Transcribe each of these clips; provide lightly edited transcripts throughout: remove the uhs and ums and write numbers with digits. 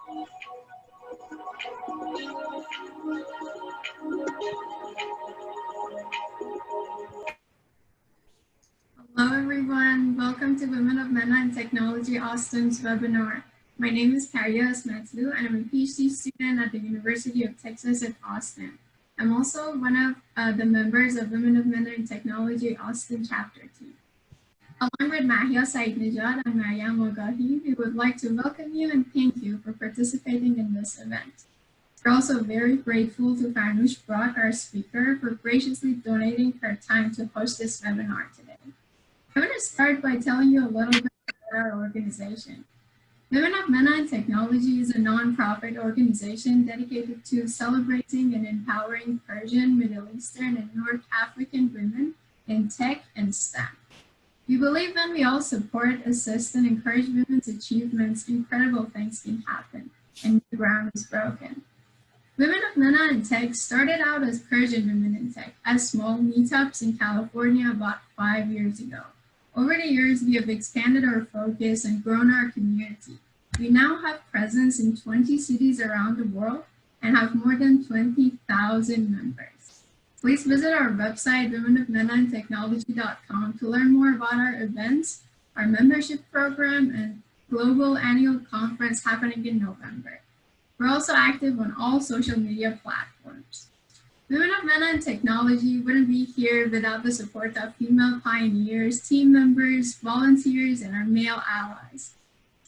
Hello everyone, welcome to Women of MENA and Technology Austin's webinar. My name is Paria Asmatlu and I'm a PhD student at the University of Texas at Austin. I'm also one of the members of Women of MENA and Technology Austin chapter team. Along with Mahia Said-Nijad and Maryam Mogahi, we would like to welcome you and thank you for participating in this event. We're also very grateful to Farnoosh Brock, our speaker, for graciously donating her time to host this webinar today. I'm going to start by telling you a little bit about our organization. Women of MENA and Technology is a nonprofit organization dedicated to celebrating and empowering Persian, Middle Eastern, and North African women in tech and STEM. We believe when we all support, assist, and encourage women's achievements, incredible things can happen, and the ground is broken. Women of MENA and Tech started out as Persian Women in Tech as small meetups in California about 5 years ago. Over the years, we have expanded our focus and grown our community. We now have presence in 20 cities around the world and have more than 20,000 members. Please visit our website, womenofmenandtechnology.com, to learn more about our events, our membership program, and global annual conference happening in November. We're also active on all social media platforms. Women of MENA and Technology wouldn't be here without the support of female pioneers, team members, volunteers, and our male allies.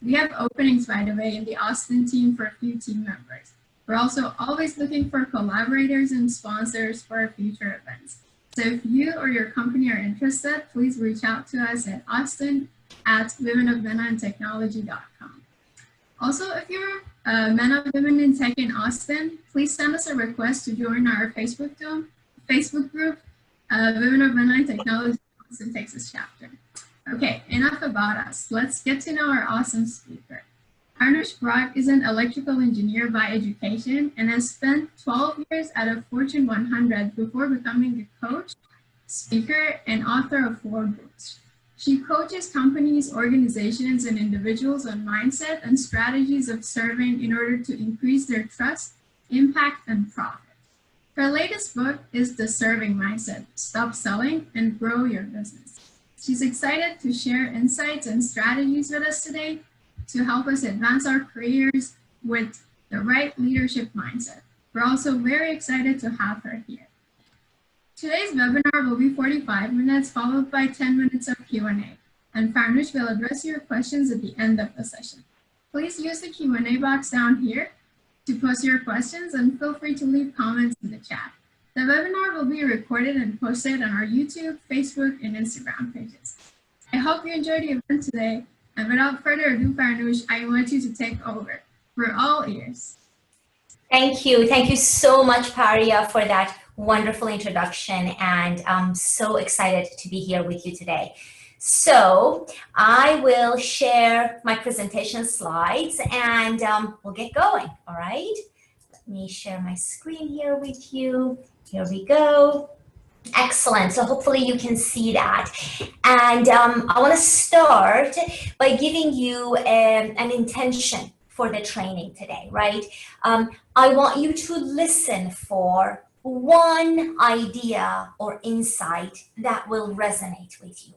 We have openings, by the way, in the Austin team for a few team members. We're also always looking for collaborators and sponsors for our future events. So if you or your company are interested, please reach out to us at austin@womenofmenandtechnology.com. Also, if you're MENA Women in Tech in Austin, please send us a request to join our Facebook group, Women of MENA and Technology Austin, Texas chapter. Okay, enough about us. Let's get to know our awesome speaker. Farnoosh Brock is an electrical engineer by education and has spent 12 years at a Fortune 100 before becoming a coach, speaker, and author of 4 books. She coaches companies, organizations, and individuals on mindset and strategies of serving in order to increase their trust, impact, and profit. Her latest book is The Serving Mindset: Stop Selling and Grow Your Business. She's excited to share insights and strategies with us today to help us advance our careers with the right leadership mindset. We're also very excited to have her here. Today's webinar will be 45 minutes, followed by 10 minutes of Q&A, and Farnoosh will address your questions at the end of the session. Please use the Q&A box down here to post your questions, and feel free to leave comments in the chat. The webinar will be recorded and posted on our YouTube, Facebook, and Instagram pages. I hope you enjoyed the event today, and without further ado, Farnoosh, I want you to take over. We're all ears. Thank you. Thank you so much, Paria, for that wonderful introduction, and I'm so excited to be here with you today. So I will share my presentation slides and we'll get going, all right? Let me share my screen here with you. Here we go. Excellent. So hopefully you can see that. And I want to start by giving you an intention for the training today, right? I want you to listen for one idea or insight that will resonate with you.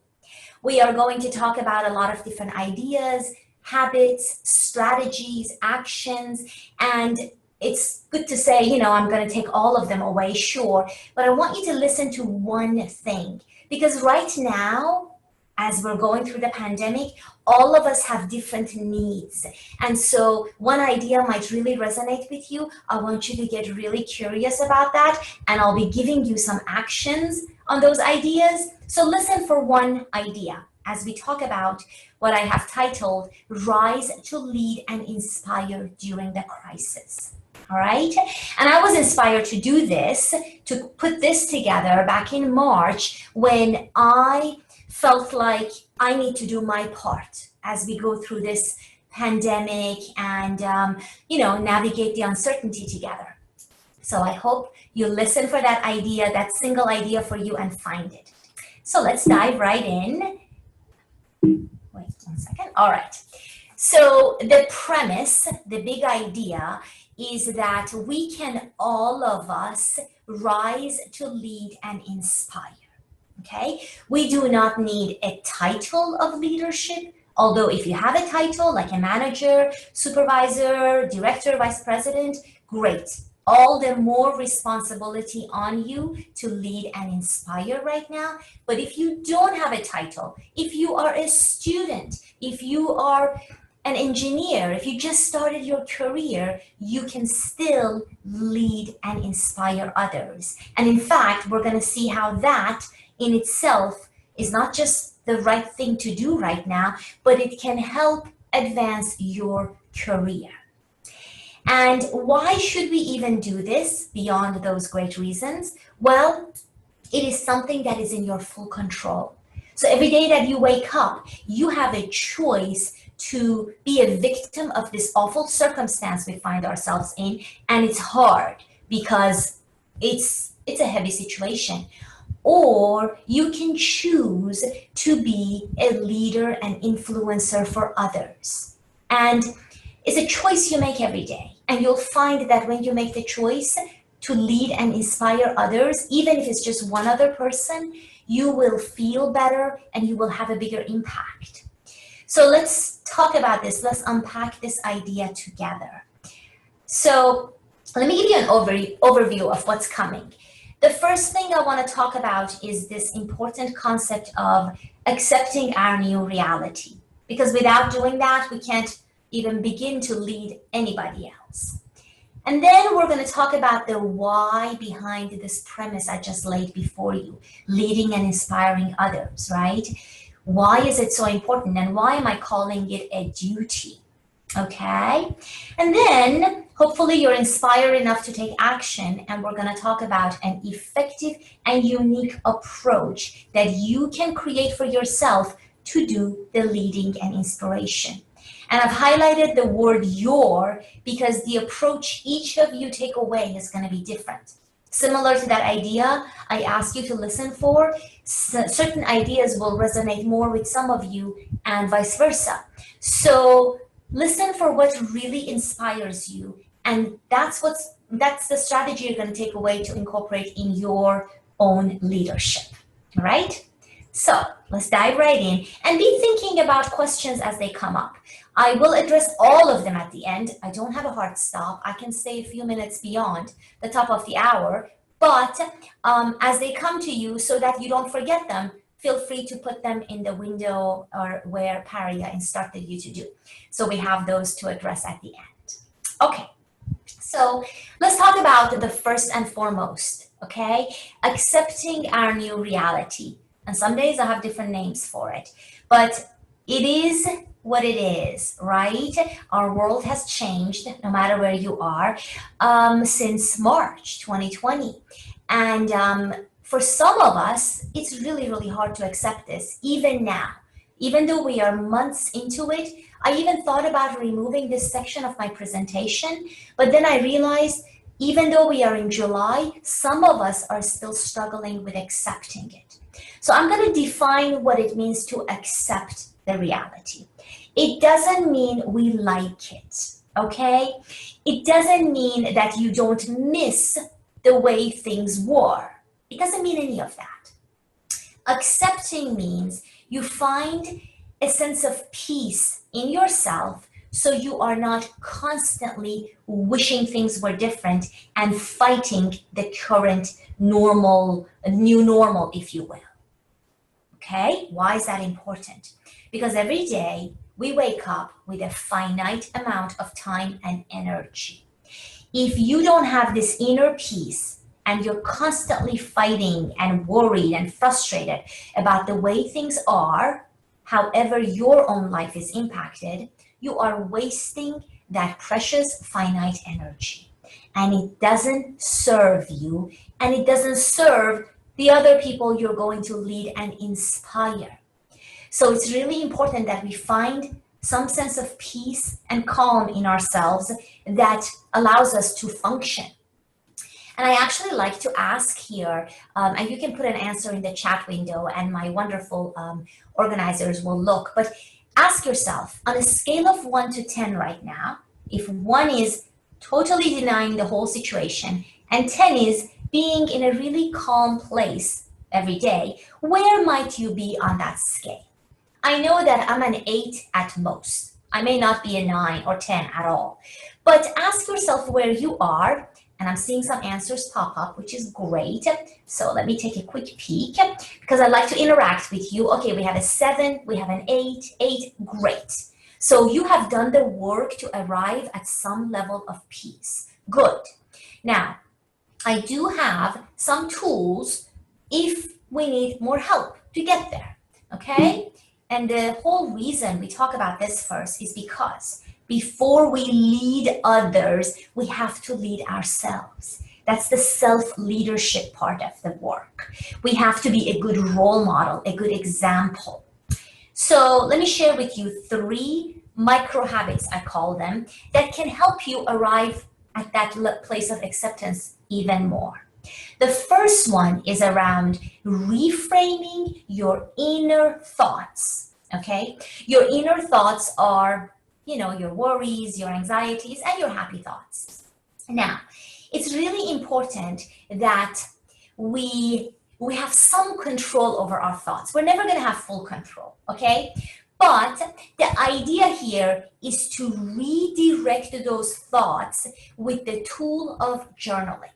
We are going to talk about a lot of different ideas, habits, strategies, actions, and it's good to say, you know, I'm going to take all of them away, sure, but I want you to listen to one thing, because right now, as we're going through the pandemic, all of us have different needs. And so one idea might really resonate with you. I want you to get really curious about that, and I'll be giving you some actions on those ideas. So listen for one idea as we talk about what I have titled Rise to Lead and Inspire During the Crisis. All right. And I was inspired to do this, to put this together back in March when I felt like I need to do my part as we go through this pandemic and, you know, navigate the uncertainty together. So I hope you listen for that idea, that single idea for you, and find it. So let's dive right in. Wait one second. All right. So the premise, the big idea is that we can, all of us, rise to lead and inspire. Okay, we do not need a title of leadership, although if you have a title like a manager, supervisor, director, vice president, great. All the more responsibility on you to lead and inspire right now. But if you don't have a title, if you are a student, if you are an engineer, if you just started your career, you can still lead and inspire others. And in fact, we're going to see how that in itself is not just the right thing to do right now, but it can help advance your career. And why should we even do this beyond those great reasons? Well, it is something that is in your full control. So every day that you wake up, you have a choice to be a victim of this awful circumstance we find ourselves in, and it's hard because it's a heavy situation. Or you can choose to be a leader and influencer for others. And it's a choice you make every day. And you'll find that when you make the choice to lead and inspire others, even if it's just one other person, you will feel better and you will have a bigger impact. So let's talk about this. Let's unpack this idea together. So let me give you an overview of what's coming. The first thing I want to talk about is this important concept of accepting our new reality. Because without doing that, we can't even begin to lead anybody else. And then we're going to talk about the why behind this premise I just laid before you, leading and inspiring others, right? Why is it so important, and why am I calling it a duty? Okay, and then hopefully you're inspired enough to take action, and we're going to talk about an effective and unique approach that you can create for yourself to do the leading and inspiration. And I've highlighted the word your because the approach each of you take away is going to be different. Similar to that idea I asked you to listen for, certain ideas will resonate more with some of you and vice versa. So listen for what really inspires you, and that's the strategy you're going to take away to incorporate in your own leadership. All right? So let's dive right in and be thinking about questions as they come up. I will address all of them at the end. I don't have a hard stop. I can stay a few minutes beyond the top of the hour, but as they come to you, so that you don't forget them, feel free to put them in the window or where Paria instructed you to do. So we have those to address at the end. Okay, so let's talk about the first and foremost, okay? Accepting our new reality. And some days I have different names for it, but it is what it is, right? Our world has changed, no matter where you are, since March 2020. And for some of us, it's really, really hard to accept this, even now. Even though we are months into it, I even thought about removing this section of my presentation, but then I realized even though we are in July, some of us are still struggling with accepting it. So I'm going to define what it means to accept the reality. It doesn't mean we like it, okay? It doesn't mean that you don't miss the way things were. It doesn't mean any of that. Accepting means you find a sense of peace in yourself, so you are not constantly wishing things were different and fighting the current normal, new normal, if you will. Okay, why is that important? Because every day we wake up with a finite amount of time and energy. If you don't have this inner peace and you're constantly fighting and worried and frustrated about the way things are, however your own life is impacted, you are wasting that precious finite energy. And it doesn't serve you, and it doesn't serve the other people you're going to lead and inspire. So it's really important that we find some sense of peace and calm in ourselves that allows us to function. And I actually like to ask here, and you can put an answer in the chat window and my wonderful organizers will look, but ask yourself, on a scale of 1 to 10 right now, if 1 is totally denying the whole situation and 10 is being in a really calm place every day, where might you be on that scale? I know that I'm an 8 at most. I may not be a 9 or 10 at all. But ask yourself where you are, and I'm seeing some answers pop up, which is great. So let me take a quick peek because I'd like to interact with you. Okay, we have a 7, we have an 8, great. So you have done the work to arrive at some level of peace. Good. Now, I do have some tools if we need more help to get there, okay? And the whole reason we talk about this first is because before we lead others, we have to lead ourselves. That's the self-leadership part of the work. We have to be a good role model, a good example. So let me share with you 3 micro habits, I call them, that can help you arrive at that place of acceptance even more. The first one is around reframing your inner thoughts, okay? Your inner thoughts are, your worries, your anxieties, and your happy thoughts. Now, it's really important that we have some control over our thoughts. We're never going to have full control, okay? But the idea here is to redirect those thoughts with the tool of journaling.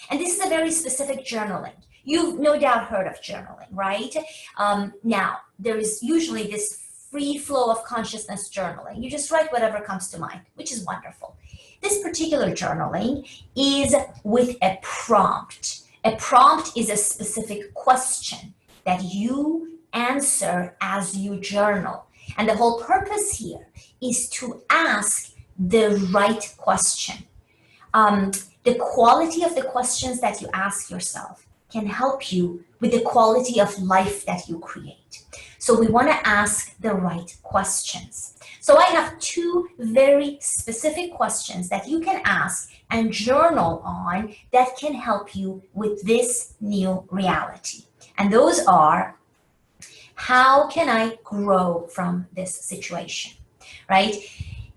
And this is a very specific journaling. You've no doubt heard of journaling, right? Now, there is usually this free flow of consciousness journaling. You just write whatever comes to mind, which is wonderful. This particular journaling is with a prompt. A prompt is a specific question that you answer as you journal. And the whole purpose here is to ask the right question. The quality of the questions that you ask yourself can help you with the quality of life that you create. So we want to ask the right questions. So I have 2 very specific questions that you can ask and journal on that can help you with this new reality. And those are, how can I grow from this situation, right?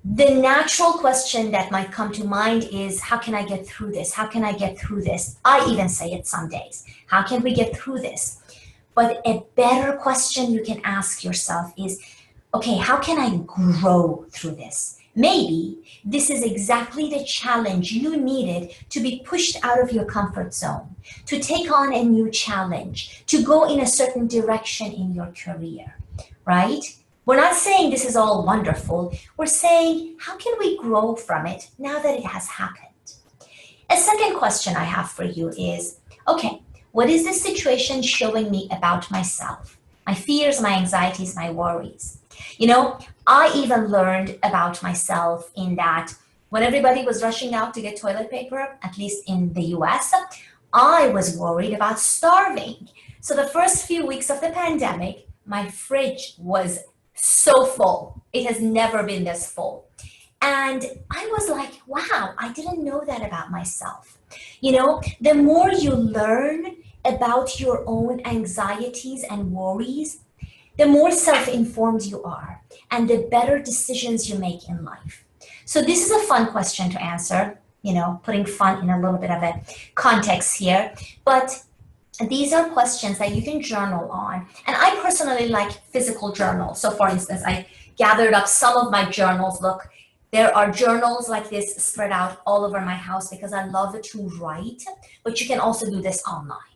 The natural question that might come to mind is, how can I get through this? How can I get through this? I even say it some days. How can we get through this? But a better question you can ask yourself is, okay, how can I grow through this? Maybe this is exactly the challenge you needed to be pushed out of your comfort zone, to take on a new challenge, to go in a certain direction in your career, right? We're not saying this is all wonderful. We're saying, how can we grow from it now that it has happened? A second question I have for you is, okay, what is this situation showing me about myself? My fears, my anxieties, my worries. I even learned about myself in that when everybody was rushing out to get toilet paper, at least in the US, I was worried about starving. So the first few weeks of the pandemic, my fridge was so full. It has never been this full. And I was like, wow, I didn't know that about myself. The more you learn about your own anxieties and worries, the more self-informed you are and the better decisions you make in life. So this is a fun question to answer, putting fun in a little bit of a context here. But these are questions that you can journal on. And I personally like physical journals. So for instance, I gathered up some of my journals. Look, there are journals like this spread out all over my house because I love to write, but you can also do this online.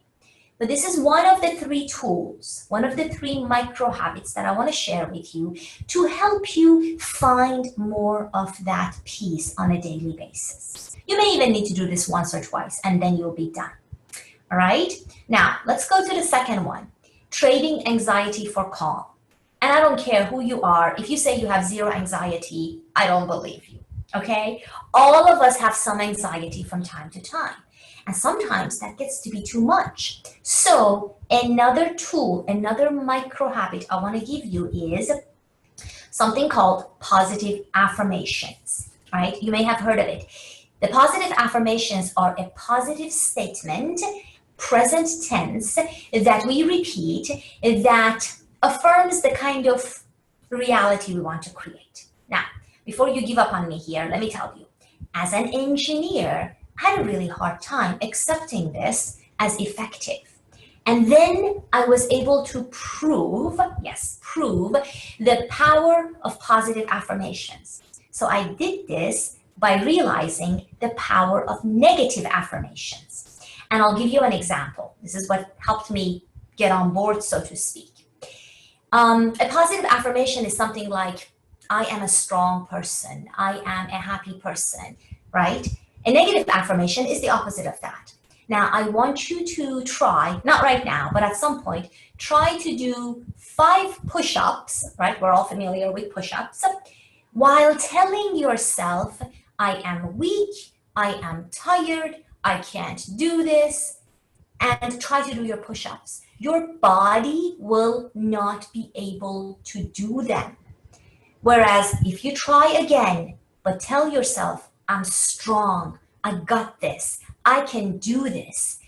But this is one of the 3 tools, one of the 3 micro habits that I want to share with you to help you find more of that peace on a daily basis. You may even need to do this once or twice, and then you'll be done. All right? Now, let's go to the second one, trading anxiety for calm. And I don't care who you are. If you say you have 0 anxiety, I don't believe you, okay? All of us have some anxiety from time to time. And sometimes that gets to be too much. So another tool, another micro habit I want to give you is something called positive affirmations, right? You may have heard of it. The positive affirmations are a positive statement, present tense, that we repeat that affirms the kind of reality we want to create. Now, before you give up on me here, let me tell you, as an engineer, I had a really hard time accepting this as effective. And then I was able to prove, yes, prove the power of positive affirmations. So I did this by realizing the power of negative affirmations. And I'll give you an example. This is what helped me get on board, so to speak. A positive affirmation is something like, I am a strong person, I am a happy person, right? A negative affirmation is the opposite of that. Now, I want you to try, not right now, but at some point, try to do 5 push-ups, right? We're all familiar with push-ups, while telling yourself, I am weak, I am tired, I can't do this, and try to do your push-ups. Your body will not be able to do them. Whereas if you try again, but tell yourself, I'm strong, I got this, I can do this,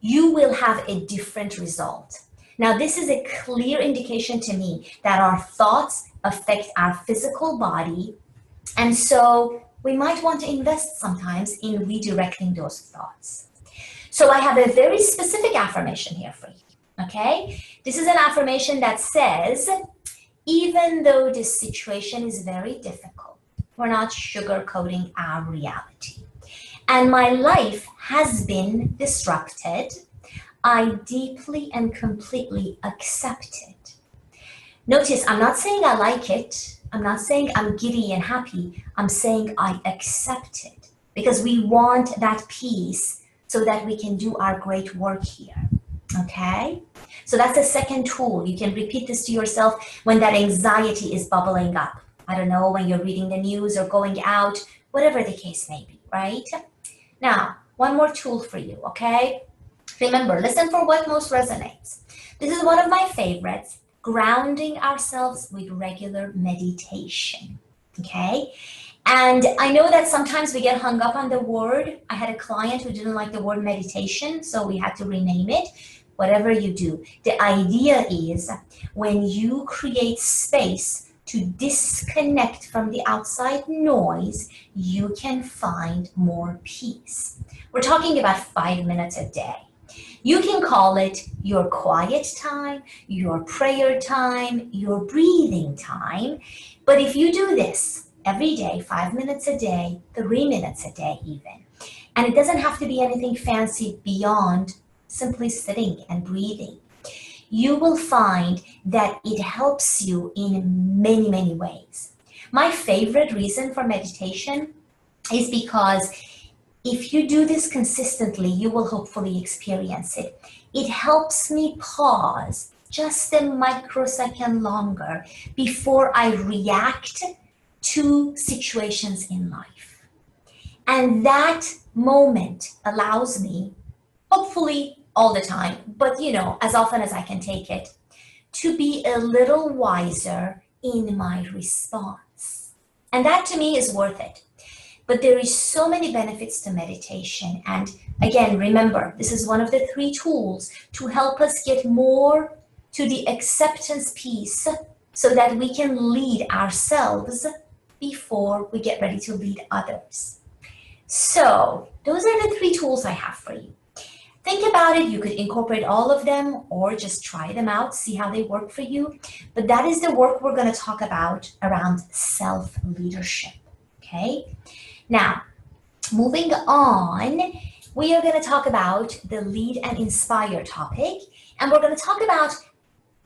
you will have a different result. Now, this is a clear indication to me that our thoughts affect our physical body. And so we might want to invest sometimes in redirecting those thoughts. So I have a very specific affirmation here for you, okay? This is an affirmation that says, even though this situation is very difficult, we're not sugarcoating our reality. And my life has been disrupted, I deeply and completely accept it. Notice, I'm not saying I like it. I'm not saying I'm giddy and happy. I'm saying I accept it because we want that peace so that we can do our great work here, okay? So that's a second tool. You can repeat this to yourself when that anxiety is bubbling up. I don't know, when you're reading the news or going out, whatever the case may be, right? Now, one more tool for you, okay? Remember, listen for what most resonates. This is one of my favorites, grounding ourselves with regular meditation, okay? And I know that sometimes we get hung up on the word. I had a client who didn't like the word meditation, so we had to rename it. Whatever you do, the idea is when you create space to disconnect from the outside noise, you can find more peace. We're talking about 5 minutes a day. You can call it your quiet time, your prayer time, your breathing time. But if you do this every day, 5 minutes a day, 3 minutes a day even, and it doesn't have to be anything fancy beyond simply sitting and breathing, you will find that it helps you in many, many ways. My favorite reason for meditation is because if you do this consistently, you will hopefully experience it. It helps me pause just a microsecond longer before I react to situations in life. And that moment allows me, hopefully all the time, but as often as I can take it, to be a little wiser in my response. And that to me is worth it. But there is so many benefits to meditation. And again, remember, this is one of the 3 tools to help us get more to the acceptance piece so that we can lead ourselves before we get ready to lead others. So those are the 3 tools I have for you. Think about it. You could incorporate all of them or just try them out, see how they work for you. But that is the work we're going to talk about around self-leadership, okay? Now, moving on, we are going to talk about the lead and inspire topic, and we're going to talk about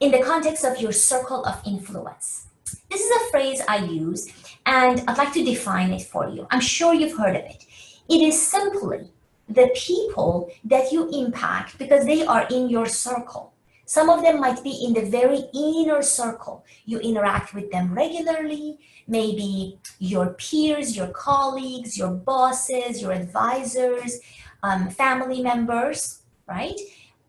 in the context of your circle of influence. This is a phrase I use, and I'd like to define it for you. I'm sure you've heard of it. It is simply the people that you impact because they are in your circle. Some of them might be in the very inner circle. You interact with them regularly, maybe your peers, your colleagues, your bosses, your advisors, family members, right?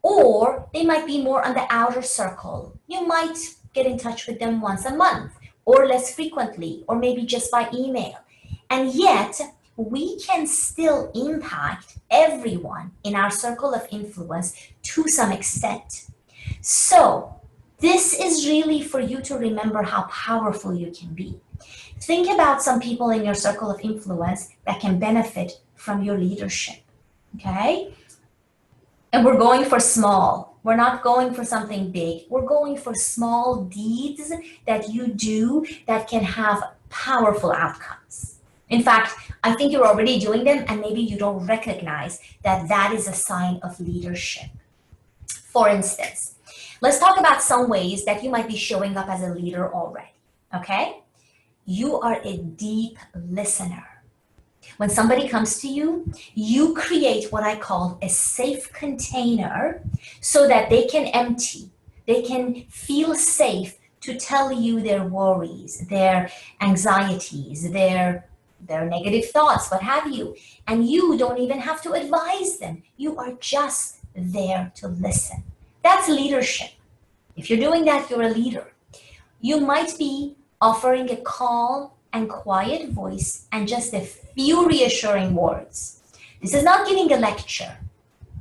Or they might be more on the outer circle. You might get in touch with them once a month or less frequently, or maybe just by email. And yet, we can still impact everyone in our circle of influence to some extent. So This is really for you to remember how powerful you can be. Think about some people in your circle of influence that can benefit from your leadership, okay? And we're going for small. We're not going for something big. We're going for small deeds that you do that can have powerful outcomes. In fact, I think you're already doing them, and maybe you don't recognize that that is a sign of leadership. For instance, let's talk about some ways that you might be showing up as a leader already, okay? You are a deep listener. When somebody comes to you, you create what I call a safe container so that they can empty, they can feel safe to tell you their worries, their anxieties, their negative thoughts, what have you. And you don't even have to advise them. You are just there to listen. That's leadership. If you're doing that, you're a leader. You might be offering a calm and quiet voice and just a few reassuring words. This is not giving a lecture.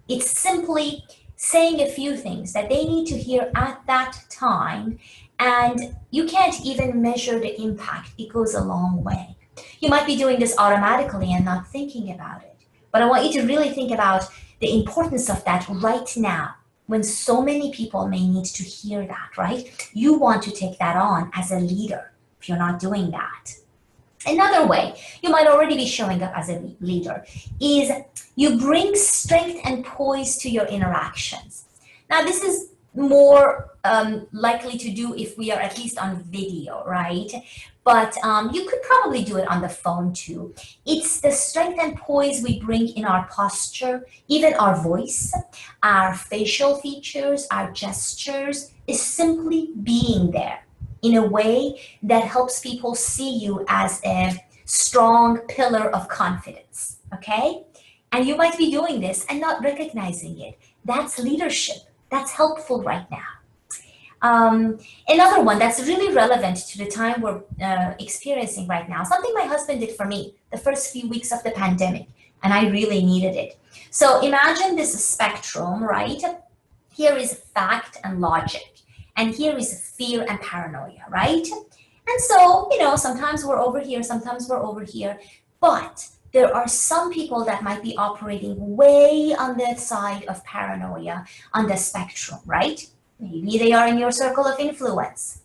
It's simply saying a few things that they need to hear at that time, and you can't even measure the impact. It goes a long way. You might be doing this automatically and not thinking about it, but I want you to really think about the importance of that right now, when so many people may need to hear that, right? You want to take that on as a leader if you're not doing that. Another way you might already be showing up as a leader is you bring strength and poise to your interactions. Now, this is more likely to do if we are at least on video, right? But you could probably do it on the phone too. It's the strength and poise we bring in our posture, even our voice, our facial features, our gestures, is simply being there in a way that helps people see you as a strong pillar of confidence, okay? And you might be doing this and not recognizing it. That's leadership. That's helpful right now. Another one that's really relevant to the time we're experiencing right now, something my husband did for me the first few weeks of the pandemic, and I really needed it. So imagine this spectrum, right? Here is fact and logic, and here is fear and paranoia, right? And so, sometimes we're over here, sometimes we're over here, but there are some people that might be operating way on the side of paranoia on the spectrum, right? Maybe they are in your circle of influence.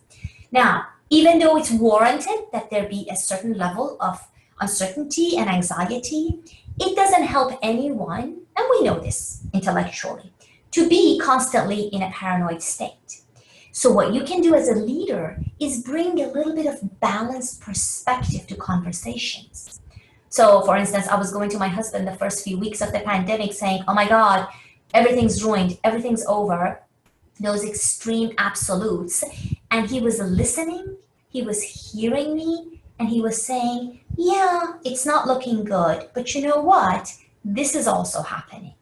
Now, even though it's warranted that there be a certain level of uncertainty and anxiety, it doesn't help anyone, and we know this intellectually, to be constantly in a paranoid state. So what you can do as a leader is bring a little bit of balanced perspective to conversations. So for instance, I was going to my husband the first few weeks of the pandemic saying, oh my God, everything's ruined, everything's over, those extreme absolutes. And he was listening, he was hearing me, and he was saying, yeah, it's not looking good, but you know what? This is also happening.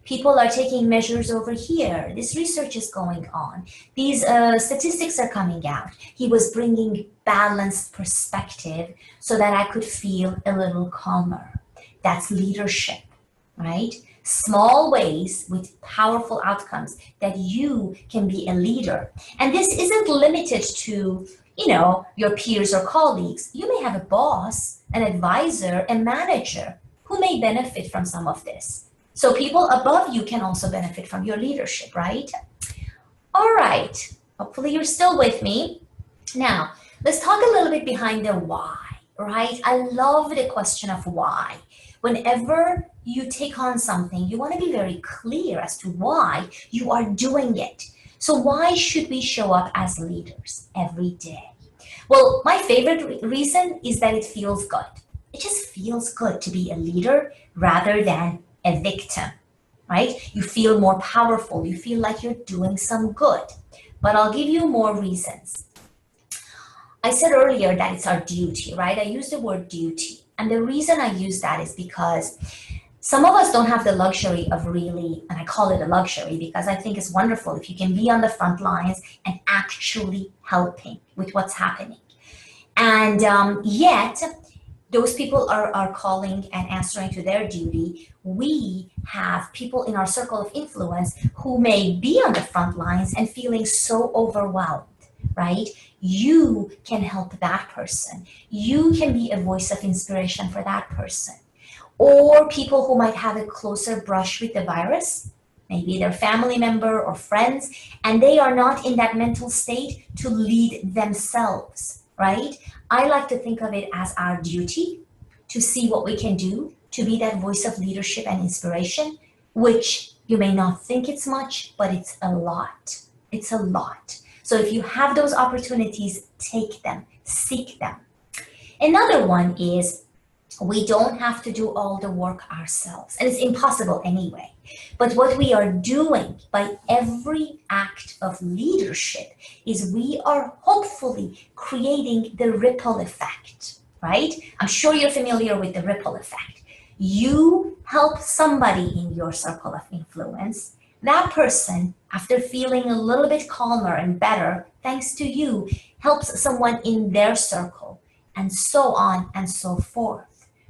People are taking measures over here. This research is going on. These statistics are coming out. He was bringing balanced perspective so that I could feel a little calmer. That's leadership, right? Small ways with powerful outcomes that you can be a leader. And this isn't limited to, your peers or colleagues. You may have a boss, an advisor, a manager who may benefit from some of this. So people above you can also benefit from your leadership, right? All right, hopefully you're still with me. Now, let's talk a little bit behind the why, right? I love the question of why. Whenever you take on something, you want to be very clear as to why you are doing it. So why should we show up as leaders every day? Well, my favorite reason is that it feels good. It just feels good to be a leader rather than a victim, right? You feel more powerful. You feel like you're doing some good. But I'll give you more reasons. I said earlier that it's our duty, right? I used the word duty. And the reason I use that is because some of us don't have the luxury of really, and I call it a luxury because I think it's wonderful if you can be on the front lines and actually helping with what's happening. And yet, those people are calling and answering to their duty. We have people in our circle of influence who may be on the front lines and feeling so overwhelmed, right? You can help that person. You can be a voice of inspiration for that person. Or people who might have a closer brush with the virus, maybe their family member or friends, and they are not in that mental state to lead themselves, right? I like to think of it as our duty to see what we can do to be that voice of leadership and inspiration, which you may not think it's much, but it's a lot. It's a lot. So if you have those opportunities, take them, seek them. Another one is we don't have to do all the work ourselves, and it's impossible anyway. But what we are doing by every act of leadership is we are hopefully creating the ripple effect, right? I'm sure you're familiar with the ripple effect. You help somebody in your circle of influence. That person, after feeling a little bit calmer and better, thanks to you, helps someone in their circle, and so on and so forth.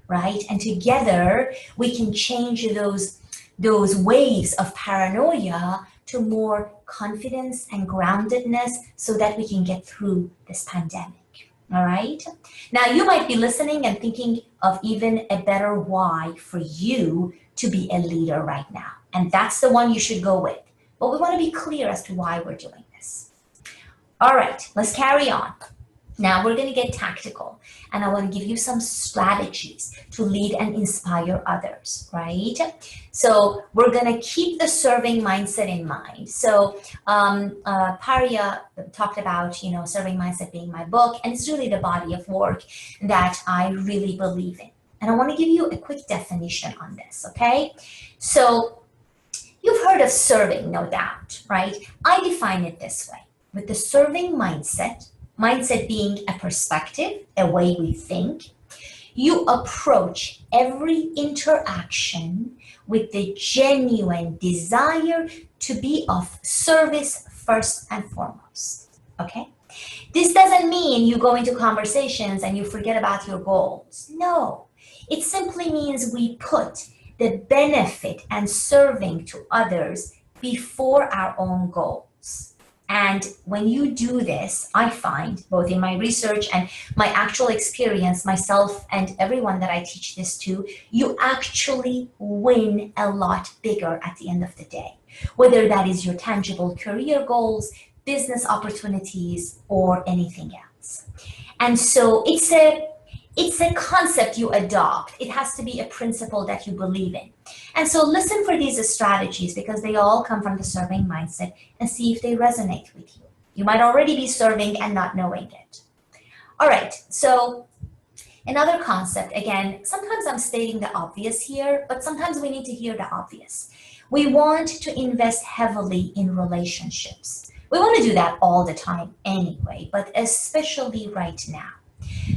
Right? And together we can change those waves of paranoia to more confidence and groundedness so that we can get through this pandemic. All right? Now you might be listening and thinking of even a better why for you to be a leader right now. And that's the one you should go with. But we want to be clear as to why we're doing this. All right, let's carry on. Now we're going to get tactical, and I want to give you some strategies to lead and inspire others, right? So we're going to keep the serving mindset in mind. So Paria talked about, serving mindset being my book, and it's really the body of work that I really believe in. And I want to give you a quick definition on this, okay? So you've heard of serving, no doubt, right? I define it this way. With the serving mindset being a perspective, a way we think, you approach every interaction with the genuine desire to be of service first and foremost, okay? This doesn't mean you go into conversations and you forget about your goals. No, it simply means we put the benefit and serving to others before our own goals. And when you do this, I find, both in my research and my actual experience, myself and everyone that I teach this to, you actually win a lot bigger at the end of the day, whether that is your tangible career goals, business opportunities, or anything else. And so it's a concept you adopt. It has to be a principle that you believe in. And so listen for these strategies because they all come from the serving mindset and see if they resonate with you. You might already be serving and not knowing it. All right, so another concept, again, sometimes I'm stating the obvious here, but sometimes we need to hear the obvious. We want to invest heavily in relationships. We want to do that all the time anyway, but especially right now.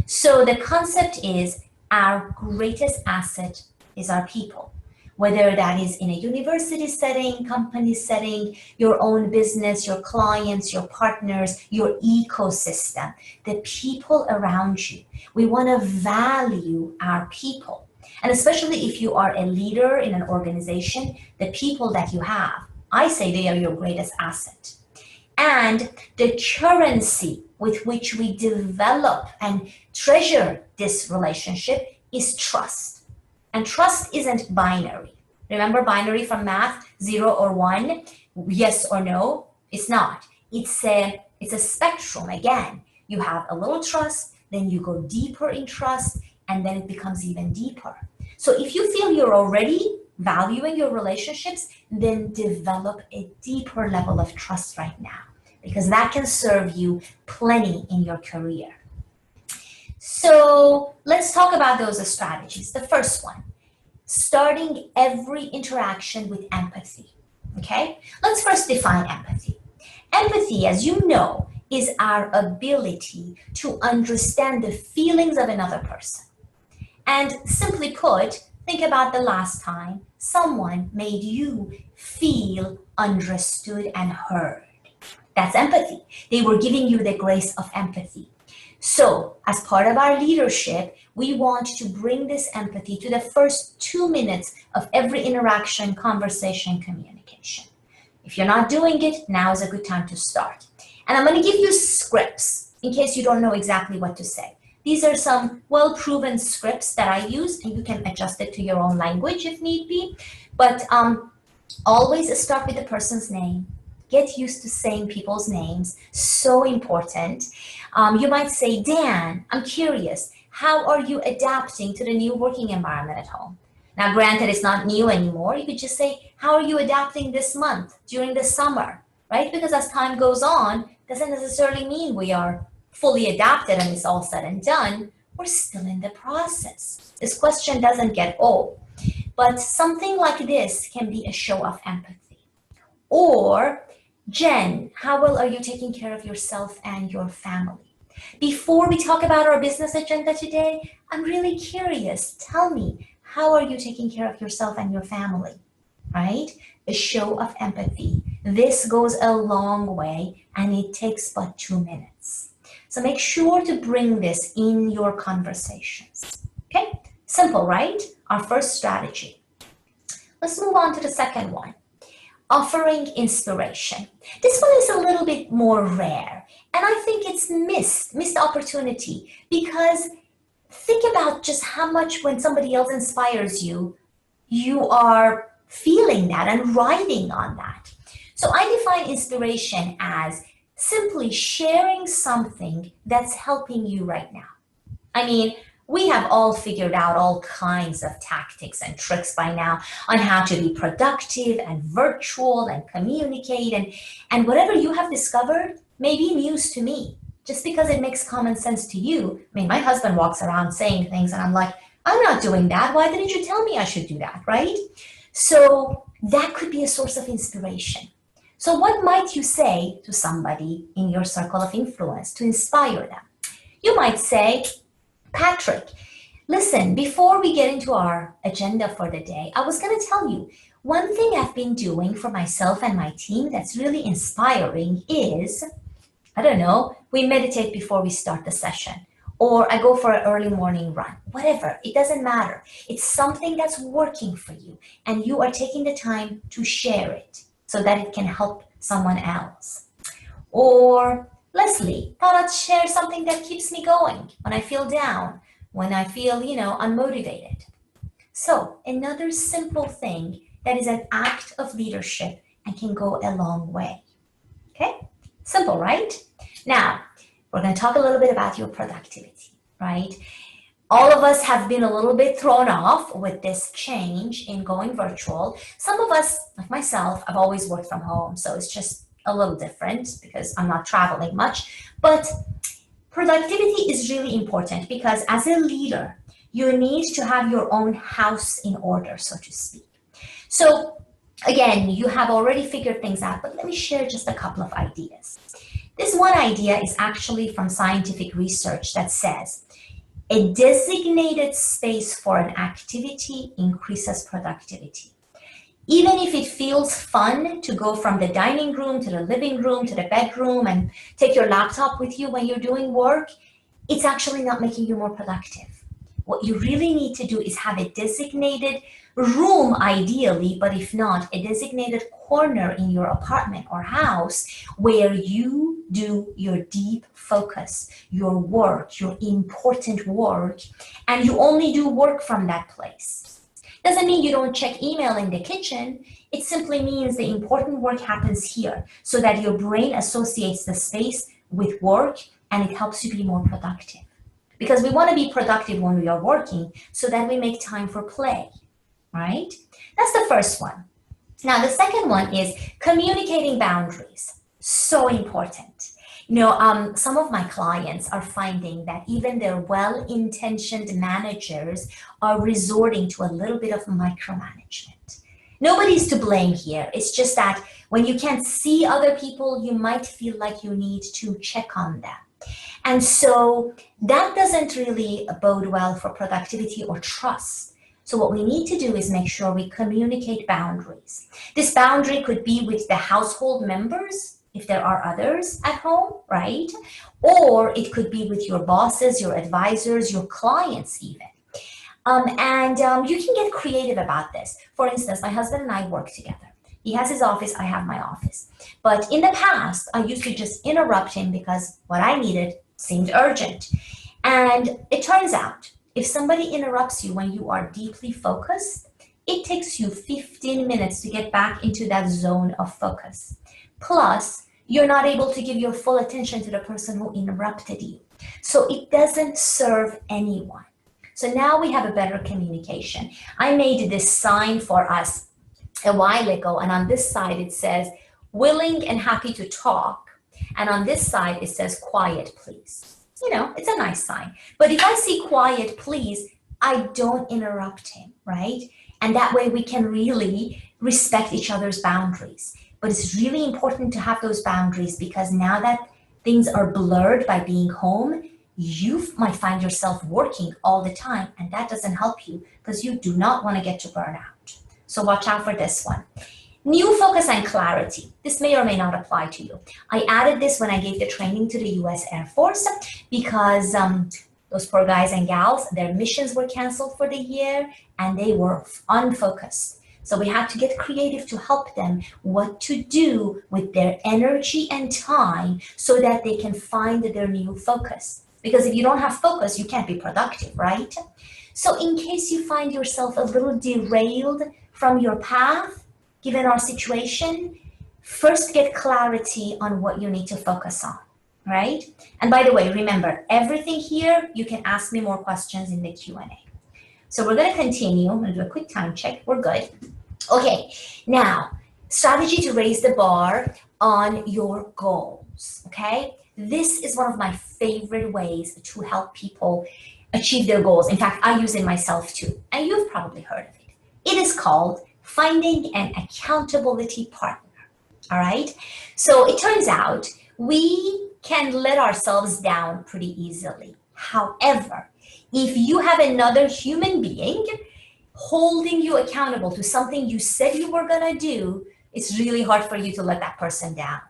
So the concept is our greatest asset is our people, whether that is in a university setting, company setting, your own business, your clients, your partners, your ecosystem, the people around you. We want to value our people. And especially if you are a leader in an organization, the people that you have, I say they are your greatest asset. And the currency with which we develop and treasure this relationship is trust. And trust isn't binary. Remember binary from math, 0 or 1, yes or no? It's not. It's a spectrum. Again, you have a little trust, then you go deeper in trust, and then it becomes even deeper. So if you feel you're already valuing your relationships, then develop a deeper level of trust right now, because that can serve you plenty in your career. So let's talk about those strategies. The first one, starting every interaction with empathy, okay? Let's first define empathy. Empathy, as you know, is our ability to understand the feelings of another person. And simply put, think about the last time someone made you feel understood and heard. That's empathy. They were giving you the grace of empathy. So as part of our leadership, we want to bring this empathy to the first 2 minutes of every interaction, conversation, communication. If you're not doing it, now is a good time to start. And I'm going to give you scripts in case you don't know exactly what to say. These are some well-proven scripts that I use, and you can adjust it to your own language if need be. But always start with the person's name. Get used to saying people's names, so important. You might say, Dan, I'm curious, how are you adapting to the new working environment at home? Now, granted, it's not new anymore. You could just say, how are you adapting this month during the summer, right? Because as time goes on, doesn't necessarily mean we are fully adapted and it's all said and done. We're still in the process. This question doesn't get old, but something like this can be a show of empathy. Or, Jen, how well are you taking care of yourself and your family? Before we talk about our business agenda today, I'm really curious. Tell me, how are you taking care of yourself and your family, right? A show of empathy. This goes a long way and it takes but 2 minutes. So make sure to bring this in your conversations, okay? Simple, right? Our first strategy. Let's move on to the second one. Offering inspiration. This one is a little bit more rare, and I think it's missed opportunity, because think about just how much when somebody else inspires you, you are feeling that and riding on that. So I define inspiration as simply sharing something that's helping you right now. I mean, we have all figured out all kinds of tactics and tricks by now on how to be productive and virtual and communicate, and whatever you have discovered may be news to me, just because it makes common sense to you. I mean, my husband walks around saying things and I'm like, I'm not doing that. Why didn't you tell me I should do that, right? So that could be a source of inspiration. So what might you say to somebody in your circle of influence to inspire them? You might say, Patrick, listen, before we get into our agenda for the day, I was going to tell you one thing I've been doing for myself and my team that's really inspiring is, I don't know, we meditate before we start the session, or I go for an early morning run, whatever, it doesn't matter. It's something that's working for you and you are taking the time to share it so that it can help someone else. Or, Leslie, thought I'd share something that keeps me going when I feel down, when I feel, unmotivated. So another simple thing that is an act of leadership and can go a long way. Okay? Simple, right? Now, we're going to talk a little bit about your productivity, right? All of us have been a little bit thrown off with this change in going virtual. Some of us, like myself, I've always worked from home, so it's just a little different because I'm not traveling much. But productivity is really important because as a leader, you need to have your own house in order, so to speak. So again, you have already figured things out, but let me share just a couple of ideas. This one idea is actually from scientific research that says a designated space for an activity increases productivity. Even if it feels fun to go from the dining room to the living room to the bedroom and take your laptop with you when you're doing work, it's actually not making you more productive. What you really need to do is have a designated room, ideally, but if not, a designated corner in your apartment or house where you do your deep focus, your work, your important work, and you only do work from that place. Doesn't mean you don't check email in the kitchen. It simply means the important work happens here so that your brain associates the space with work and it helps you be more productive. Because we want to be productive when we are working so that we make time for play, right? That's the first one. Now, the second one is communicating boundaries. So important. Some of my clients are finding that even their well-intentioned managers are resorting to a little bit of micromanagement. Nobody's to blame here. It's just that when you can't see other people, you might feel like you need to check on them. And so that doesn't really bode well for productivity or trust. So what we need to do is make sure we communicate boundaries. This boundary could be with the household members, if there are others at home, right? Or it could be with your bosses, your advisors, your clients even. You can get creative about this. For instance, my husband and I work together. He has his office, I have my office. But in the past, I used to just interrupt him because what I needed seemed urgent. And it turns out, if somebody interrupts you when you are deeply focused, it takes you 15 minutes to get back into that zone of focus. Plus, you're not able to give your full attention to the person who interrupted you. So it doesn't serve anyone. So now we have a better communication. I made this sign for us a while ago, and on this side it says, willing and happy to talk. And on this side it says, quiet, please. You know, it's a nice sign. But if I see quiet, please, I don't interrupt him, right? And that way we can really respect each other's boundaries. But it's really important to have those boundaries because now that things are blurred by being home, you might find yourself working all the time, and that doesn't help you because you do not want to get to burnout. So watch out for this one. New focus and clarity. This may or may not apply to you. I added this when I gave the training to the US Air Force because those poor guys and gals, their missions were canceled for the year and they were unfocused. So we had to get creative to help them what to do with their energy and time so that they can find their new focus. Because if you don't have focus, you can't be productive, right? So in case you find yourself a little derailed from your path, given our situation, first get clarity on what you need to focus on, right? And by the way, remember, everything here, you can ask me more questions in the Q&A. So we're going to continue. I'm going to do a quick time check. We're good. Okay, now, strategy to raise the bar on your goals, okay? This is one of my favorite ways to help people achieve their goals. In fact, I use it myself too, and you've probably heard of it. It is called finding an accountability partner, all right? So it turns out we can let ourselves down pretty easily. However, if you have another human being holding you accountable to something you said you were gonna do, it's really hard for you to let that person down.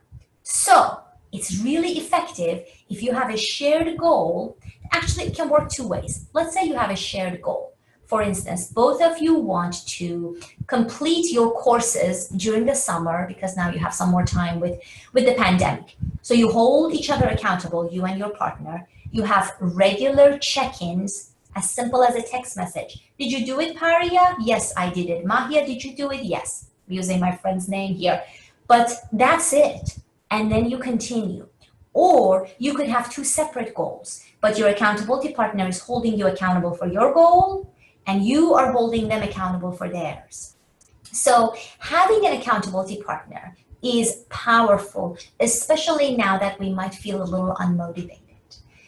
So it's really effective if you have a shared goal. Actually, it can work two ways. Let's say you have a shared goal. For instance, both of you want to complete your courses during the summer because now you have some more time with the pandemic. So you hold each other accountable, you and your partner. You have regular check-ins, as simple as a text message. Did you do it, Paria? Yes, I did it. Mahia, did you do it? Yes. I'm using my friend's name here. But that's it. And then you continue. Or you could have two separate goals, but your accountability partner is holding you accountable for your goal, and you are holding them accountable for theirs. So having an accountability partner is powerful, especially now that we might feel a little unmotivated.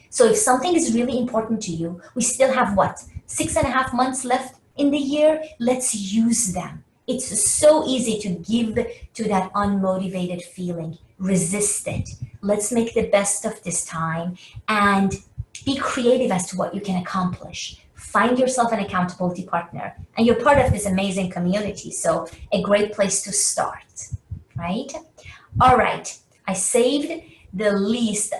So if something is really important to you, we still have what, 6.5 months left in the year? Let's use them. It's so easy to give to that unmotivated feeling, resist it. Let's make the best of this time and be creative as to what you can accomplish. Find yourself an accountability partner, and you're part of this amazing community, so a great place to start, right? All right, I saved the least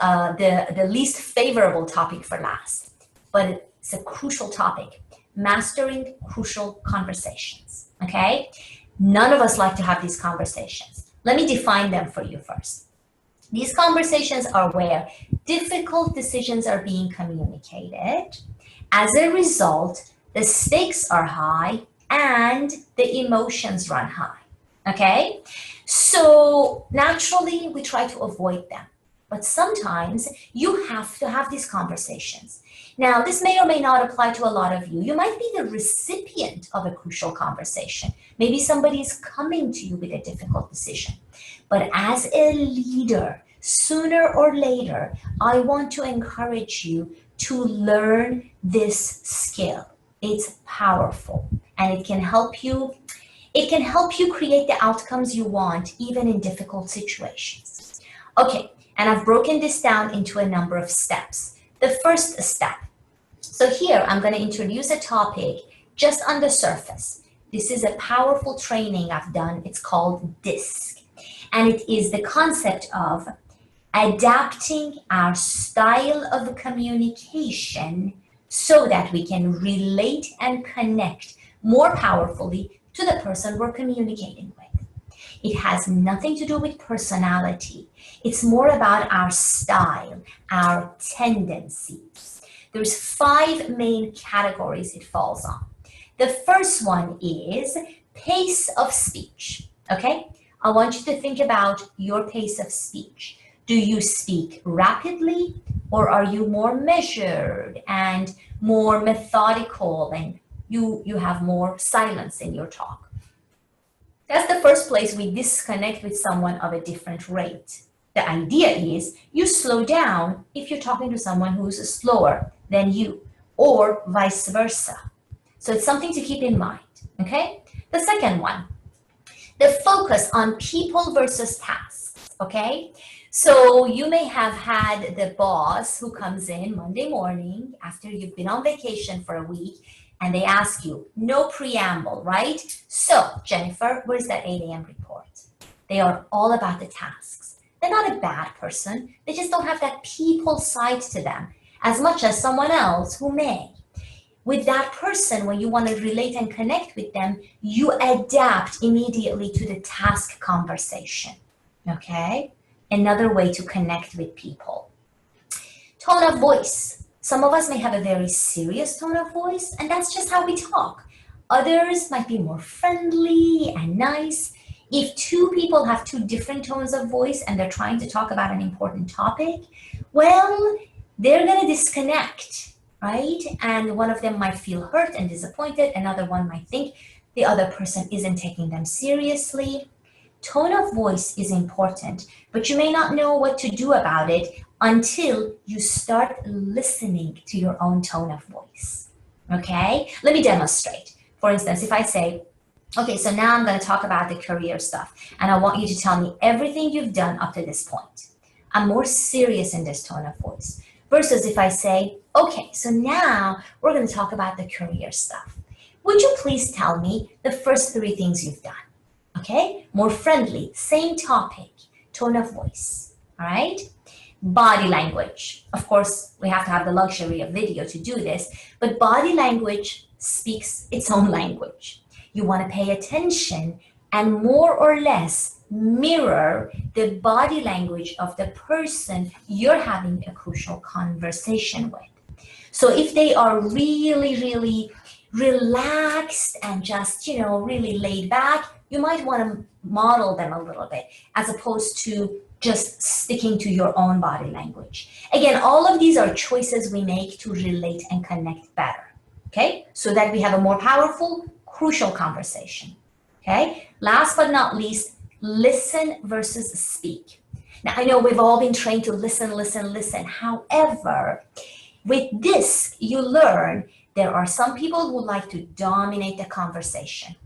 favorable topic for last, but it's a crucial topic: mastering crucial conversations. Okay, none of us like to have these conversations. Let me define them for you first. These conversations are where difficult decisions are being communicated. As a result, the stakes are high and the emotions run high, okay? So naturally, we try to avoid them, but sometimes you have to have these conversations. Now, this may or may not apply to a lot of you. You might be the recipient of a crucial conversation. Maybe somebody is coming to you with a difficult decision. But as a leader, sooner or later, I want to encourage you to learn this skill. It's powerful, and it can help you create the outcomes you want, even in difficult situations. Okay, and I've broken this down into a number of steps. The first step. So here, I'm going to introduce a topic just on the surface. This is a powerful training I've done. It's called DISC. And it is the concept of adapting our style of communication so that we can relate and connect more powerfully to the person we're communicating with. It has nothing to do with personality. It's more about our style, our tendencies. There's 5 main categories it falls on. The first one is pace of speech, okay? I want you to think about your pace of speech. Do you speak rapidly, or are you more measured and more methodical, and you have more silence in your talk? That's the first place we disconnect with someone of a different rate. The idea is you slow down if you're talking to someone who's slower than you, or vice versa. So it's something to keep in mind, okay? The second one, the focus on people versus tasks, okay? So you may have had the boss who comes in Monday morning after you've been on vacation for a week, and they ask you, no preamble, right? So, Jennifer, where's that 8 a.m. report? They are all about the tasks. They're not a bad person. They just don't have that people side to them as much as someone else who may. With that person, when you want to relate and connect with them, you adapt immediately to the task conversation, okay? Another way to connect with people. Tone of voice. Some of us may have a very serious tone of voice, and that's just how we talk. Others might be more friendly and nice. If 2 people have 2 different tones of voice and they're trying to talk about an important topic, well, they're going to disconnect, right? And one of them might feel hurt and disappointed. Another one might think the other person isn't taking them seriously. Tone of voice is important, but you may not know what to do about it until you start listening to your own tone of voice, okay? Let me demonstrate. For instance, if I say, okay, so now I'm going to talk about the career stuff, and I want you to tell me everything you've done up to this point. I'm more serious in this tone of voice. Versus if I say, okay, so now we're going to talk about the career stuff. Would you please tell me the first 3 things you've done? Okay, more friendly, same topic, tone of voice, all right? Body language. Of course, we have to have the luxury of video to do this, but body language speaks its own language. You want to pay attention and more or less mirror the body language of the person you're having a crucial conversation with. So if they are really, really relaxed and just, really laid back, you might want to model them a little bit as opposed to just sticking to your own body language. Again, all of these are choices we make to relate and connect better, okay? So that we have a more powerful, crucial conversation, okay? Last but not least, listen versus speak. Now, I know we've all been trained to listen, listen, listen. However, with this, you learn there are some people who like to dominate the conversation.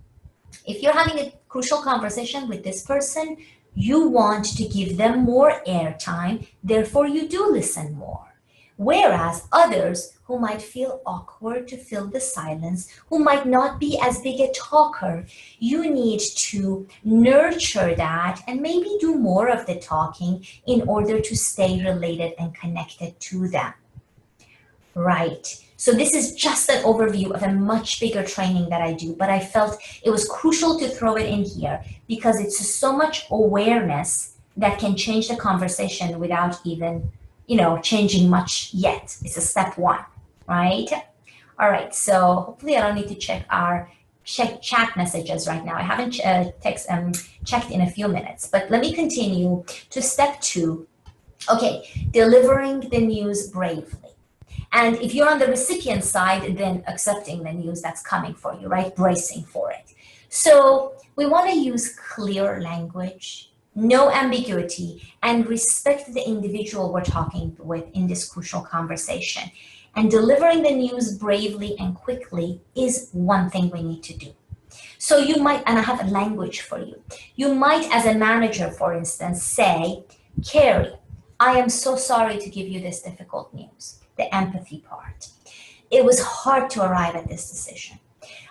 If you're having a crucial conversation with this person, you want to give them more airtime, therefore you do listen more. Whereas others who might feel awkward to fill the silence, who might not be as big a talker, you need to nurture that and maybe do more of the talking in order to stay related and connected to them. Right. So this is just an overview of a much bigger training that I do, but I felt it was crucial to throw it in here because it's so much awareness that can change the conversation without even, changing much yet. It's a step 1, right? All right. So hopefully I don't need to check our chat messages right now. I haven't checked in a few minutes, but let me continue to step 2. Okay. Delivering the news bravely. And if you're on the recipient side, then accepting the news that's coming for you, right? Bracing for it. So we want to use clear language, no ambiguity, and respect the individual we're talking with in this crucial conversation. And delivering the news bravely and quickly is one thing we need to do. So you might, and I have a language for you. You might, as a manager, for instance, say, Carrie, I am so sorry to give you this difficult news. The empathy part. It was hard to arrive at this decision.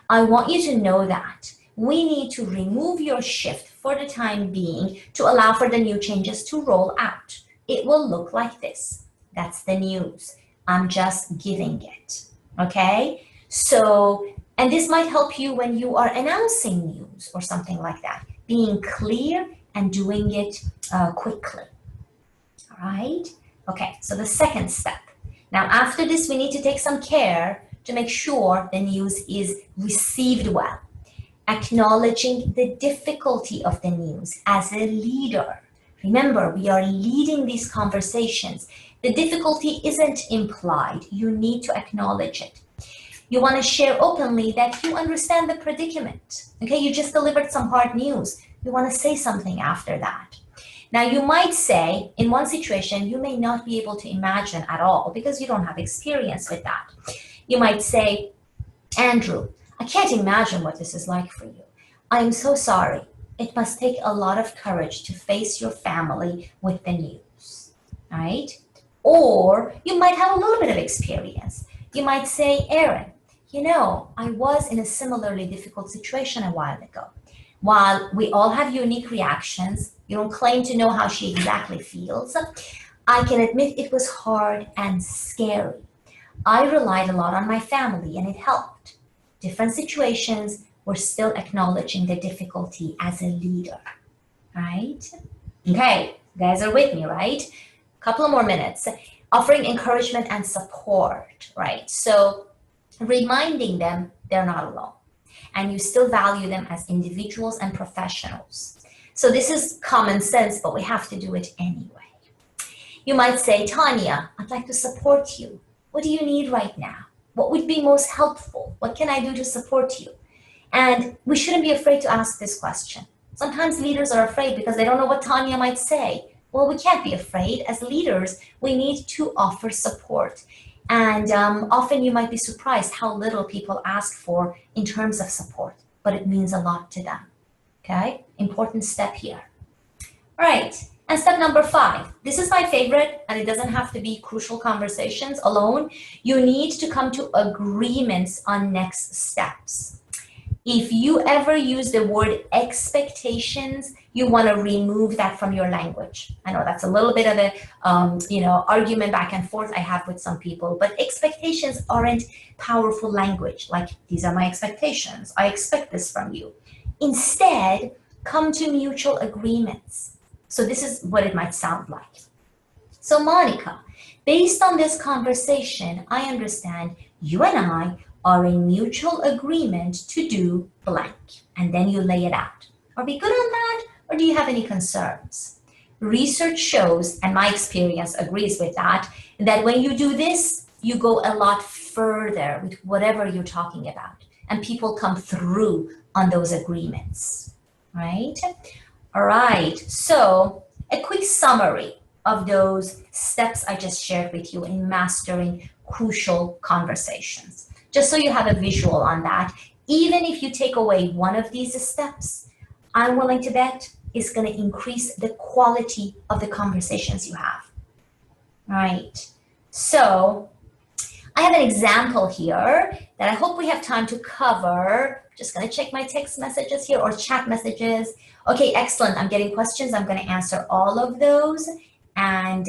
I want you to know that we need to remove your shift for the time being to allow for the new changes to roll out. It will look like this. That's the news. I'm just giving it, okay? So, and this might help you when you are announcing news or something like that, being clear and doing it quickly, all right? Okay, so the second step. Now, after this, we need to take some care to make sure the news is received well, acknowledging the difficulty of the news as a leader. Remember, we are leading these conversations. The difficulty isn't implied. You need to acknowledge it. You want to share openly that you understand the predicament. Okay, you just delivered some hard news. You want to say something after that. Now, you might say, in one situation, you may not be able to imagine at all because you don't have experience with that. You might say, Andrew, I can't imagine what this is like for you. I am so sorry. It must take a lot of courage to face your family with the news, right? Or you might have a little bit of experience. You might say, Aaron, you know, I was in a similarly difficult situation a while ago. While we all have unique reactions, you don't claim to know how she exactly feels. I can admit it was hard and scary. I relied a lot on my family and it helped. Different situations, we're still acknowledging the difficulty as a leader, right? Okay, you guys are with me, right? Couple of more minutes. Offering encouragement and support, right? So reminding them they're not alone and you still value them as individuals and professionals. So this is common sense, but we have to do it anyway. You might say, Tanya, I'd like to support you. What do you need right now? What would be most helpful? What can I do to support you? And we shouldn't be afraid to ask this question. Sometimes leaders are afraid because they don't know what Tanya might say. Well, we can't be afraid. As leaders, we need to offer support. And often you might be surprised how little people ask for in terms of support, but it means a lot to them. Okay, important step here. All right, and step number 5. This is my favorite, and it doesn't have to be crucial conversations alone. You need to come to agreements on next steps. If you ever use the word expectations, you want to remove that from your language. I know that's a little bit of a argument back and forth I have with some people, but expectations aren't powerful language. Like, these are my expectations. I expect this from you. Instead, come to mutual agreements. So this is what it might sound like. So Monica, based on this conversation, I understand you and I are in mutual agreement to do blank, and then you lay it out. Are we good on that, or do you have any concerns? Research shows, and my experience agrees with that when you do this, you go a lot further with whatever you're talking about, and people come through on those agreements, right? All right, so a quick summary of those steps I just shared with you in mastering crucial conversations. Just so you have a visual on that, even if you take away one of these steps, I'm willing to bet is going to increase the quality of the conversations you have. Right. So I have an example here that I hope we have time to cover. Just going to check my text messages here or chat messages. Okay, excellent. I'm getting questions. I'm going to answer all of those. And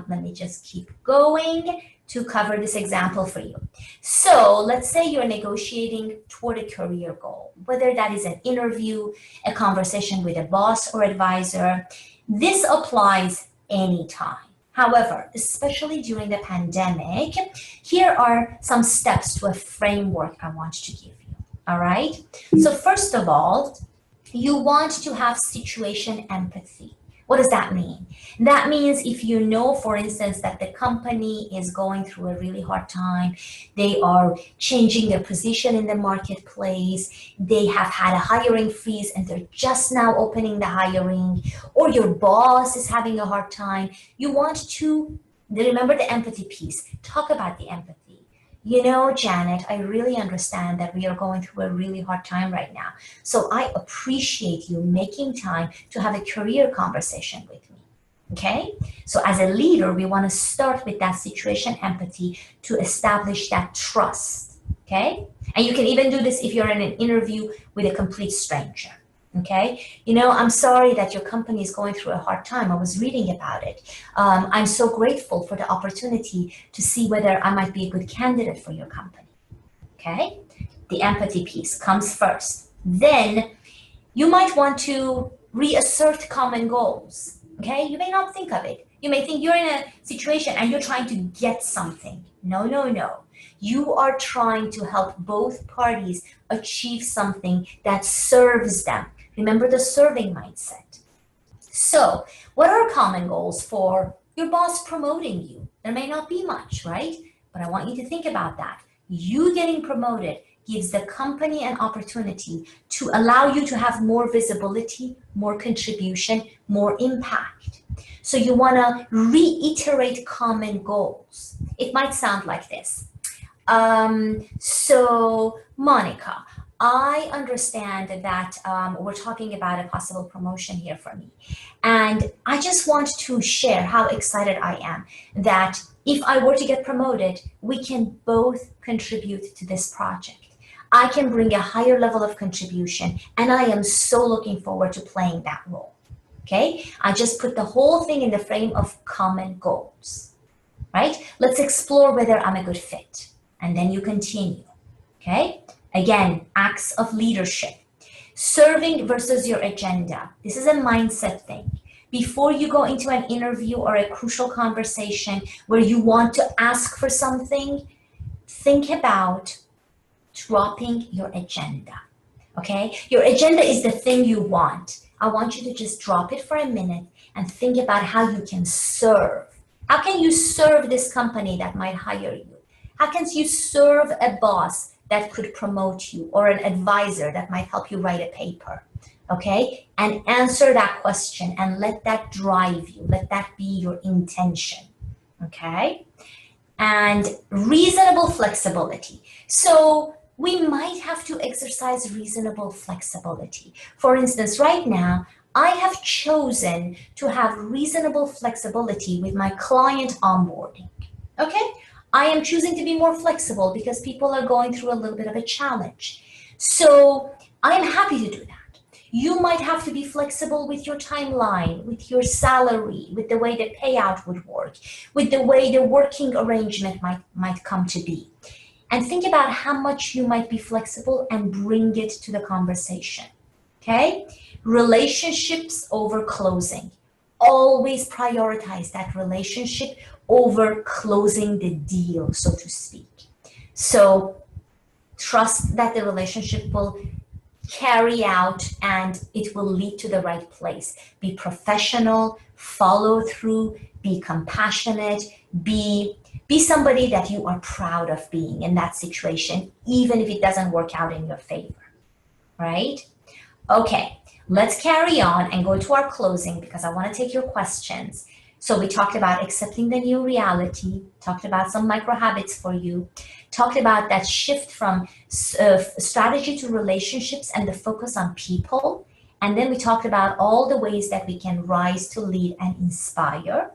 let me just keep going to cover this example for you. So let's say you're negotiating toward a career goal, whether that is an interview, a conversation with a boss or advisor. This applies anytime. However, especially during the pandemic, here are some steps to a framework I want to give you, all right? So first of all, you want to have situation empathy. What does that mean? That means if you know, for instance, that the company is going through a really hard time, they are changing their position in the marketplace, they have had a hiring freeze and they're just now opening the hiring, or your boss is having a hard time, you want to remember the empathy piece. Talk about the empathy. You know, Janet, I really understand that we are going through a really hard time right now. So I appreciate you making time to have a career conversation with me, okay? So as a leader, we want to start with that situation empathy to establish that trust, okay? And you can even do this if you're in an interview with a complete stranger, Okay, you know, I'm sorry that your company is going through a hard time. I was reading about it. I'm so grateful for the opportunity to see whether I might be a good candidate for your company. Okay, the empathy piece comes first. Then you might want to reassert common goals. Okay, you may not think of it. You may think you're in a situation and you're trying to get something. No, no, no. You are trying to help both parties achieve something that serves them. Remember the serving mindset. So, what are common goals for your boss promoting you? There may not be much, right? But I want you to think about that. You getting promoted gives the company an opportunity to allow you to have more visibility, more contribution, more impact. So you want to reiterate common goals. It might sound like this. So Monica, I understand that we're talking about a possible promotion here for me. And I just want to share how excited I am that if I were to get promoted, we can both contribute to this project. I can bring a higher level of contribution, and I am so looking forward to playing that role. Okay, I just put the whole thing in the frame of common goals, right? Let's explore whether I'm a good fit. And then you continue, okay? Again, acts of leadership. Serving versus your agenda. This is a mindset thing. Before you go into an interview or a crucial conversation where you want to ask for something, think about dropping your agenda, okay? Your agenda is the thing you want. I want you to just drop it for a minute and think about how you can serve. How can you serve this company that might hire you? How can you serve a boss that could promote you or an advisor that might help you write a paper? Okay, and answer that question and let that drive you. Let that be your intention. Okay, and reasonable flexibility. So we might have to exercise reasonable flexibility. For instance, right now, I have chosen to have reasonable flexibility with my client onboarding. Okay, I am choosing to be more flexible because people are going through a little bit of a challenge. So I am happy to do that. You might have to be flexible with your timeline, with your salary, with the way the payout would work, with the way the working arrangement might come to be. And think about how much you might be flexible and bring it to the conversation. Okay? Relationships over closing. Always prioritize that relationship over closing the deal, so to speak. So trust that the relationship will carry out and it will lead to the right place. Be professional, follow through, be compassionate, be somebody that you are proud of being in that situation, even if it doesn't work out in your favor, right? Okay, let's carry on and go to our closing because I want to take your questions. So we talked about accepting the new reality, talked about some micro habits for you, talked about that shift from strategy to relationships and the focus on people. And then we talked about all the ways that we can rise to lead and inspire,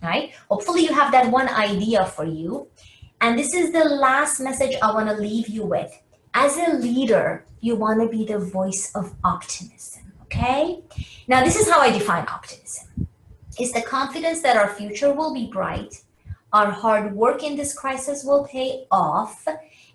right? Hopefully you have that one idea for you. And this is the last message I want to leave you with. As a leader, you want to be the voice of optimism, okay? Now, this is how I define optimism. It's the confidence that our future will be bright, our hard work in this crisis will pay off,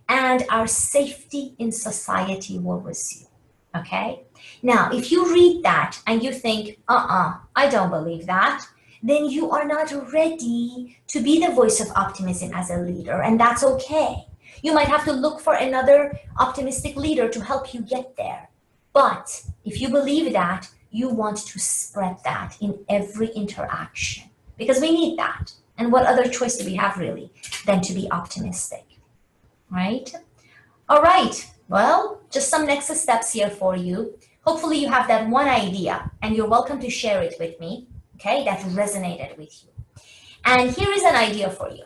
and our safety in society will resume, okay? Now, if you read that and you think, I don't believe that, then you are not ready to be the voice of optimism as a leader, and that's okay. You might have to look for another optimistic leader to help you get there. But if you believe that, you want to spread that in every interaction because we need that. And what other choice do we have really than to be optimistic, right? All right, well, just some next steps here for you. Hopefully you have that one idea and you're welcome to share it with me, okay, that resonated with you. And here is an idea for you.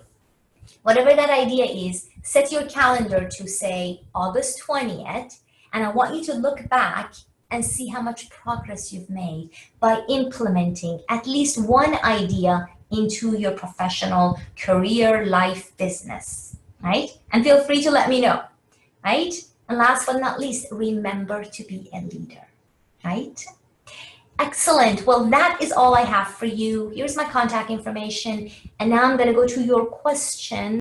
Whatever that idea is, set your calendar to say August 20th, and I want you to look back and see how much progress you've made by implementing at least one idea into your professional career, life, business, right? And feel free to let me know, right? And last but not least, remember to be a leader. right? Excellent. Well, that is all I have for you. Here's my contact information. And now I'm going to go to your question.